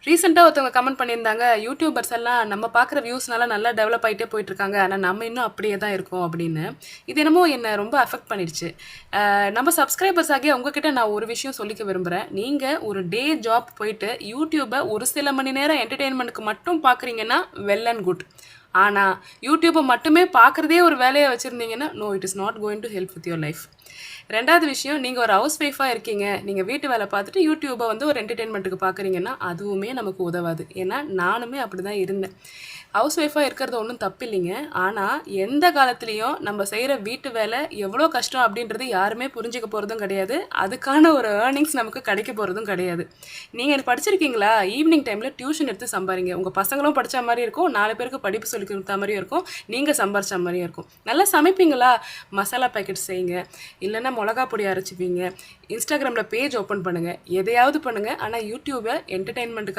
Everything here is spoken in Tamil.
ரீசெண்டா ஒருத்தவங்க கமெண்ட் பண்ணியிருந்தாங்க, யூடியூபர்ஸ் எல்லாம் நம்ம பார்க்குற வியூஸ்னால நல்லா டெவலப் ஆயிட்டே போயிட்டுருக்காங்க. ஆனா நம்ம இன்னும் அப்படியே தான் இருக்கோம் அப்படின்னு. இது என்னமோ என்ன ரொம்ப அஃபெக்ட் பண்ணிடுச்சு. நம்ம சப்ஸ்கிரைபர்ஸ் ஆகிய உங்ககிட்ட நான் ஒரு விஷயம் சொல்லிக்க விரும்புறேன். நீங்க ஒரு டே ஜாப் போயிட்டு யூடியூப ஒரு சில மணி நேரம் என்டர்டெயின்மென்ட்க்கு மட்டும் பார்க்குறீங்கன்னா, வெல் அண்ட் குட். ஆனா, யூடியூப மட்டுமே பார்க்குறதே ஒரு வேலையா வச்சிருந்தீங்கன்னா, no it is not going to help with your life. 2வது விஷயம், நீங்க ஒரு ஹவுஸ் ஒய்ஃபா இருக்கீங்க. நீங்க வீட்டு வேலை பார்த்துட்டு யூடியூப வந்து ஒரு என்டர்டெயின்மென்ட்க்கு பார்க்குறீங்கன்னா, அதுவுமே நமக்கு உதவாது. ஏன்னா, நானுமே அப்படிதான் இருந்தேன். ஹவுஸ் ஒய்ஃபா இருக்கிறது ஒண்ணும் தப்பில்லைங்க. ஆனா, எந்த காலத்திலயும் நம்ம செய்ற வீட்டு வேலை எவ்வளோ கஷ்டம் அப்படின்றது யாருமே புரிஞ்சுக்க போறதும் கிடையாது. அதுக்கான ஒரு ஏர்னிங்ஸ் நமக்கு கிடைக்க போறதும் கிடையாது. நீங்க படிச்சிருக்கீங்களா? ஈவினிங் டைம்ல டியூஷன் எடுத்து சம்பாரிங்க. உங்க பசங்களும் படிச்ச மாரி இருக்கும். 4 பேருக்கு படிப்பு சொல்லிக் குடுத்த மாரியும் இருக்கும். நீங்க சம்பாரிச்ச மாரியும் இருக்கும். நல்லா சமைப்பீங்களா? மசாலா பாக்கெட் செய்யுங்க. இல்லன்னா மொளகா பொடி அரைச்சுப்பீங்க. Instagramல பேஜ் ஓப்பன் பண்ணுங்க. எதையாவது பண்ணுங்க. ஆனா YouTubeல என்டர்டெயின்மென்ட்க்காக